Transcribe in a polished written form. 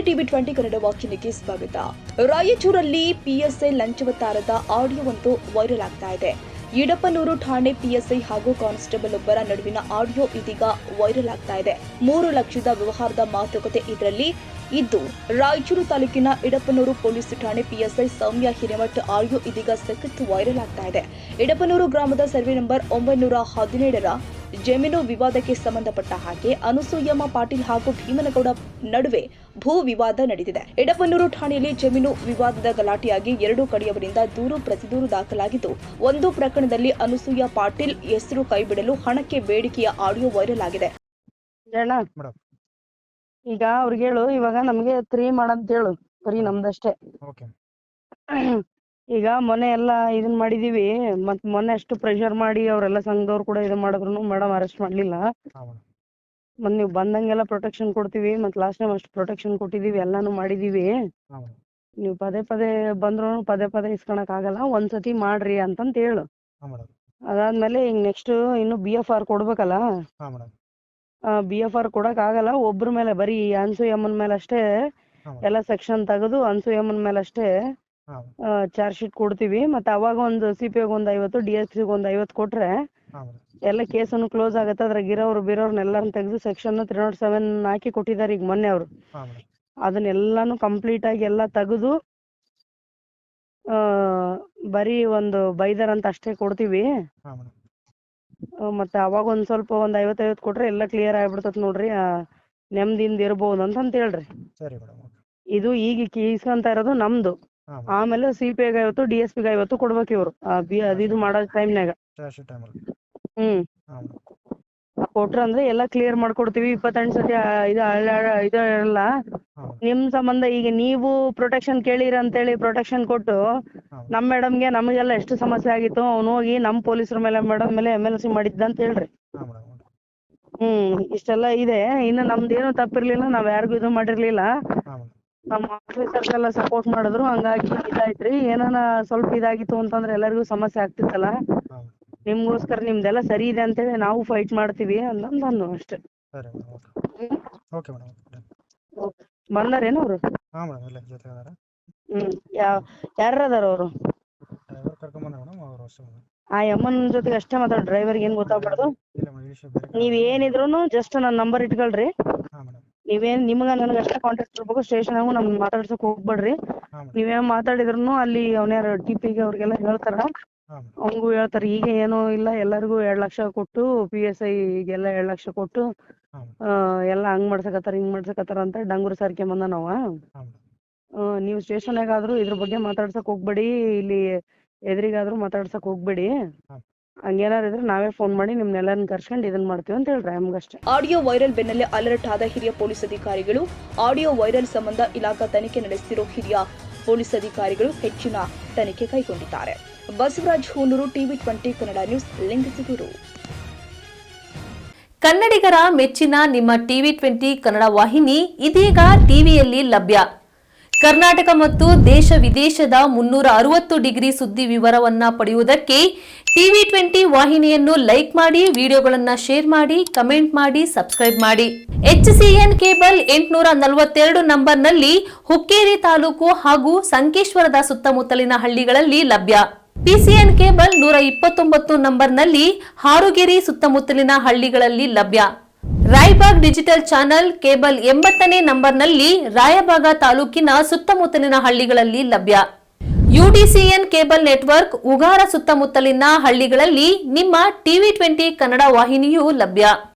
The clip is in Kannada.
ಟಿವಿ 20 ಕನ್ನಡ ವಾಹಿನಿಗೆ ಸ್ವಾಗತ. ರಾಯಚೂರಲ್ಲಿ ಪಿಎಸ್ಐ ಲಂಚವತಾರದ ಆಡಿಯೋ ಒಂದು ವೈರಲ್ ಆಗ್ತಾ ಇದೆ. ಯಡಪನೂರು ಠಾಣೆ ಪಿಎಸ್ಐ ಹಾಗೂ ಕಾನ್ಸ್ಟೇಬಲ್ ಒಬ್ಬರ ನಡುವಿನ ಆಡಿಯೋ ಇದೀಗ ವೈರಲ್ ಆಗ್ತಾ ಇದೆ. 3 ಲಕ್ಷದ ವ್ಯವಹಾರದ ಮಾತುಕತೆ ಇದರಲ್ಲಿ ಇದ್ದು, ರಾಯಚೂರು ತಾಲೂಕಿನ ಯಡಪನೂರು ಪೊಲೀಸ್ ಠಾಣೆ ಪಿಎಸ್ಐ ಸೌಮ್ಯ ಹಿರೇಮಠ್ ಆಡಿಯೋ ಇದೀಗ ಸಖತ್ ವೈರಲ್ ಆಗ್ತಾ ಇದೆ. ಯಡಪನೂರು ಗ್ರಾಮದ ಸರ್ವೆ ನಂಬರ್ 917ರ ಜಮೀನು ವಿವಾದಕ್ಕೆ ಸಂಬಂಧಪಟ್ಟ ಹಾಗೆ ಅನಸೂಯಮ್ಮ ಪಾಟೀಲ್ ಹಾಗೂ ಭೀಮನಗೌಡ ನಡುವೆ ಭೂ ವಿವಾದ ನಡೆದಿದೆ. ಯಡಪನೂರು ಠಾಣೆಯಲ್ಲಿ ಜಮೀನು ವಿವಾದದ ಗಲಾಟೆಯಾಗಿ 2 ಕಡೆಯವರಿಂದ ದೂರು ಪ್ರತಿದೂರು ದಾಖಲಾಗಿದ್ದು, ಒಂದು ಪ್ರಕರಣದಲ್ಲಿ ಅನಸೂಯ ಪಾಟೀಲ್ ಹೆಸರು ಕೈಬಿಡಲು ಹಣಕ್ಕೆ ಬೇಡಿಕೆಯ ಆಡಿಯೋ ವೈರಲ್ ಆಗಿದೆ. ಈಗ ಅವ್ರಿಗೆ ಹೇಳು, ಇವಾಗ ನಮ್ಗೆ 3 ಮಾಡಂತ ಹೇಳು, ಬರೀ ನಮ್ದಷ್ಟೇ. ಈಗ ಮೊನ್ನೆ ಎಲ್ಲ ಇದನ್ ಮಾಡಿದೀವಿ, ಮತ್ ಮೊನ್ನೆ ಅಷ್ಟು ಪ್ರೆಷರ್ ಮಾಡಿ ಅವರೆಲ್ಲ ಸಂಘದವ್ರು ಕೂಡ ಇದನ್ ಮಾಡಿದ್ರು ಮೇಡಮ್ ಅರೆಸ್ಟ್ ಮಾಡ್ಲಿಲ್ಲ. ಮತ್ ನೀವು ಬಂದಂಗೆಲ್ಲ ಪ್ರೊಟೆಕ್ಷನ್ ಕೊಡ್ತೀವಿ, ಮತ್ ಲಾಸ್ಟ್ ಟೈಮ್ ಅಷ್ಟು ಪ್ರೊಟೆಕ್ಷನ್ ಕೊಟ್ಟಿದೀವಿ, ಎಲ್ಲಾನು ಮಾಡಿದೀವಿ. ನೀವು ಪದೇ ಪದೇ ಬಂದ್ರು ಪದೇ ಪದೇ ಇಸ್ಕೊಳಕ್ ಆಗಲ್ಲ, ಒಂದ್ಸತಿ ಮಾಡ್ರಿ ಅಂತಂತ ಹೇಳು. ಅದಾದ್ಮೇಲೆ ಈಗ ನೆಕ್ಸ್ಟ್ ಇನ್ನು BFR ಕೊಡ್ಬೇಕಲ್ಲ, BFR ಕೊಡಕ್ ಆಗಲ್ಲ. ಒಬ್ರ ಮೇಲೆ ಬರೀ ಅನ್ಸೂಯಮ್ಮನ ಮೇಲೆ ಅಷ್ಟೇ ಎಲ್ಲ ಸೆಕ್ಷನ್ ತೆಗೆದು ಅನ್ಸೂಯಮ್ಮನ ಮೇಲೆ ಅಷ್ಟೇ ಚಾರ್ಜ್ ಶೀಟ್ ಕೊಡ್ತೀವಿ. ಮತ್ತೆ ಅವಾಗ ಒಂದು CPO ಒಂದು 50, DSP ಒಂದು 50 ಕೊಟ್ರೆ ಎಲ್ಲ ಕೇಸನ್ನು ಕ್ಲೋಸ್ ಆಗತ್ತೆ. ಅದ್ರಾಗ ಇರೋರು ಬೇರೆಯವ್ರನ್ನೆಲ್ಲಾರು ತೆಗೆದು ಸೆಕ್ಷನ್ 307 ಹಾಕಿ ಕೊಟ್ಟಿದ್ದಾರೆ ಈಗ ಮೊನ್ನೆ ಅವರು. ಅದನ್ನೆಲ್ಲಾನು ಕಂಪ್ಲೀಟ್ ಆಗಿ ಎಲ್ಲ ತೆಗೆದು ಬರೀ ಒಂದು ಬೈದರ್ ಅಂತ ಅಷ್ಟೇ ಕೊಡ್ತೀವಿ. ಮತ್ತೆ ಅವಾಗ ಒಂದ್ ಸ್ವಲ್ಪ ಒಂದ್ 50 ಕೊಟ್ರೆ ಎಲ್ಲ ಕ್ಲಿಯರ್ ಆಗ್ಬಿಡ್ತತ್ ನೋಡ್ರಿ, ನೆಮ್ಮದಿಯಿಂದ ಇರ್ಬೋದು ಅಂತ ಹೇಳ್ರಿ. ಇದು ಈಗ ಇಸ್ಕೊಂತ ಇರೋದು ನಮ್ದು. ಆಮೇಲೆ CPI 50, DSP 50 ಕೊಡ್ಬೇಕು ಇವ್ರು ಅದು ಮಾಡೋ ಟೈಮ್ನಾಗ. ಕೊಟ್ರ ಅಂದ್ರೆ ಎಲ್ಲ ಕ್ಲಿಯರ್ ಮಾಡ್ಕೊಡ್ತೀವಿ. 28 ಸತಿ ಇದು ಎಲ್ಲ ನಿಮ್ ಸಂಬಂಧ. ಈಗ ನೀವು ಪ್ರೊಟೆಕ್ಷನ್ ಕೇಳಿರ ಅಂತೇಳಿ ಪ್ರೊಟೆಕ್ಷನ್ ಕೊಟ್ಟು ನಮ್ ಮೇಡಮ್ಗೆ ನಮಗೆಲ್ಲ ಎಷ್ಟು ಸಮಸ್ಯೆ ಆಗಿತ್ತು. ಅವ್ನು ಹೋಗಿ ನಮ್ ಪೊಲೀಸರ ಮೇಲೆ ಮೇಡಮ್ ಮೇಲೆ MLC ಮಾಡಿದ್ದ ಅಂತ ಹೇಳ್ರಿ. ಇಷ್ಟೆಲ್ಲ ಇದೆ. ಇನ್ನು ನಮ್ದೇನು ತಪ್ಪಿರ್ಲಿಲ್ಲ, ನಾವ್ ಯಾರಿಗೂ ಇದು ಮಾಡಿರ್ಲಿಲ್ಲ. ನಮ್ಮ ಆಫೀಸರ್ಸ್ ಎಲ್ಲ ಸಪೋರ್ಟ್ ಮಾಡಿದ್ರು, ಹಂಗಾಗಿ ಇದಾಯ್ತ್ರಿ. ಏನಾನ ಸ್ವಲ್ಪ ಇದಾಗಿತ್ತು ಅಂತಂದ್ರೆ ಎಲ್ಲರಿಗೂ ಸಮಸ್ಯೆ ಆಗ್ತಿತ್ತಲ್ಲ, ನಿಮ್ಗೋಸ್ಕರ ನಿಮ್ದೆಲ್ಲ ಸರಿ ಇದೆ ಅಂತೇಳಿ ನಾವು ಫೈಟ್ ಮಾಡ್ತೀವಿ ಅಂದು ಅಷ್ಟೇ. ಬಂದಾರೇನು ಅವರು? ಯಾರ ಅದಾರ ಅವರು? ಆ ಯಮ್ಮನ್ ಜೊತೆಗೆ ಅಷ್ಟೇ ಮಾತಾಡ, ಡ್ರೈವರ್ಗೆ ಏನ್ ಗೊತ್ತಾಗ್ಬಾರ್ದು. ನೀವ್ ಏನಿದ್ರು ಜಸ್ಟ್ ನನ್ನ ನಂಬರ್ ಇಟ್ಕೊಳ್ರಿ. ನೀವೇನ್ ನಿಮ್ಗ ನನಗೆ ಅಷ್ಟೇ ಕಾಂಟ್ಯಾಕ್ಟ್ ಇರ್ಬೇಕು. ಸ್ಟೇಷನ್ ನಮ್ ಮಾತಾಡ್ಸಕ್ ಹೋಗ್ಬೇಡ್ರಿ. ನೀವೇನ್ ಮಾತಾಡಿದ್ರು ಅಲ್ಲಿ ಅವನ್ಯಾರ TPಗೆ ಅವ್ರಿಗೆಲ್ಲ ಹೇಳ್ತಾರ, ಅವ್ನಿಗೂ ಹೇಳ್ತಾರ. ಈಗ ಏನೂ ಇಲ್ಲ, ಎಲ್ಲರಿಗೂ 2 ಲಕ್ಷ ಕೊಟ್ಟು PSI ಈಗೆಲ್ಲ 2 ಲಕ್ಷ ಕೊಟ್ಟು ಎಲ್ಲ ಹಂಗ್ ಮಾಡ್ಸಕತ್ತಾರ ಹಿಂಗ್ ಮಾಡ್ಸಕತ್ತಾರ ಅಂತ ಡಂಗೂರು ಸಾರ್ಕೆ ಬಂದ ನಾವ. ನೀವು ಸ್ಟೇಷನ್ಗಾದ್ರು ಇದ್ರ ಬಗ್ಗೆ ಮಾತಾಡ್ಸಕ್ ಹೋಗ್ಬೇಡಿ, ಇಲ್ಲಿ ಎದುರಿಗಾದ್ರೂ ಮಾತಾಡ್ಸಕ್ ಹೋಗ್ಬೇಡಿ. ಹಂಗೇನಾರು ಇದ್ರೆ ನಾವೇ ಫೋನ್ ಮಾಡಿ ನಿಮ್ನೆಲ್ಲರನ್ನ ಕರ್ಸ್ಕೊಂಡು ಇದನ್ ಮಾಡ್ತೀವಿ ಅಂತ ಹೇಳ್ರಿ ನಮ್ಗಷ್ಟೇ. ಆಡಿಯೋ ವೈರಲ್ ಬೆನ್ನಲ್ಲೇ ಅಲರ್ಟ್ ಆದ ಹಿರಿಯ ಪೊಲೀಸ್ ಅಧಿಕಾರಿಗಳು. ಆಡಿಯೋ ವೈರಲ್ ಸಂಬಂಧ ಇಲಾಖಾ ತನಿಖೆ ನಡೆಸಿರೋ ಹಿರಿಯ ಪೊಲೀಸ್ ಅಧಿಕಾರಿಗಳು ಹೆಚ್ಚಿನ ತನಿಖೆ ಕೈಗೊಂಡಿದ್ದಾರೆ. Basavaraj Hunur, TV 20 Kannada news, Lingasur. ಕನ್ನಡಿಗರ ಮೆಚ್ಚಿನ ನಿಮ್ಮ ಟಿವಿ 20 ಕನ್ನಡ ವಾಹಿನಿ ಇದೀಗ ಟಿವಿಯಲ್ಲಿ ಲಭ್ಯ. ಕರ್ನಾಟಕ ಮತ್ತು ದೇಶ ವಿದೇಶದ 360 ಡಿಗ್ರಿ ಸುದ್ದಿ ವಿವರವನ್ನ ಪಡೆಯುವುದಕ್ಕೆ ಟಿವಿ 20 ವಾಹಿನಿಯನ್ನು ಲೈಕ್ ಮಾಡಿ, ವಿಡಿಯೋಗಳನ್ನ ಶೇರ್ ಮಾಡಿ, ಕಮೆಂಟ್ ಮಾಡಿ, ಸಬ್ಸ್ಕ್ರೈಬ್ ಮಾಡಿ. HCN ಕೇಬಲ್ 842 ನಂಬರ್ನಲ್ಲಿ ಹುಕ್ಕೇರಿ ತಾಲೂಕು ಹಾಗೂ ಸಂಕೇಶ್ವರದ ಸುತ್ತಮುತ್ತಲಿನ ಹಳ್ಳಿಗಳಲ್ಲಿ ಲಭ್ಯ. PCN ಕೇಬಲ್ 129 ನಂಬರ್ನಲ್ಲಿ ಹಾರುಗೆರೆ ಸುತ್ತಮುತ್ತಲಿನ ಹಳ್ಳಿಗಳಲ್ಲಿ ಲಭ್ಯ. ರಾಯಬಾಗ್ ಡಿಜಿಟಲ್ ಚಾನೆಲ್ ಕೇಬಲ್ 80ನೇ ನಂಬರ್ನಲ್ಲಿ ರಾಯಬಾಗ ತಾಲೂಕಿನ ಸುತ್ತಮುತ್ತಲಿನ ಹಳ್ಳಿಗಳಲ್ಲಿ ಲಭ್ಯ. UDCN ಕೇಬಲ್ ನೆಟ್ವರ್ಕ್ ಉಗಾರ ಸುತ್ತಮುತ್ತಲಿನ ಹಳ್ಳಿಗಳಲ್ಲಿ ನಿಮ್ಮ ಟಿವಿ 20 ಕನ್ನಡ ವಾಹಿನಿಯೂ ಲಭ್ಯ.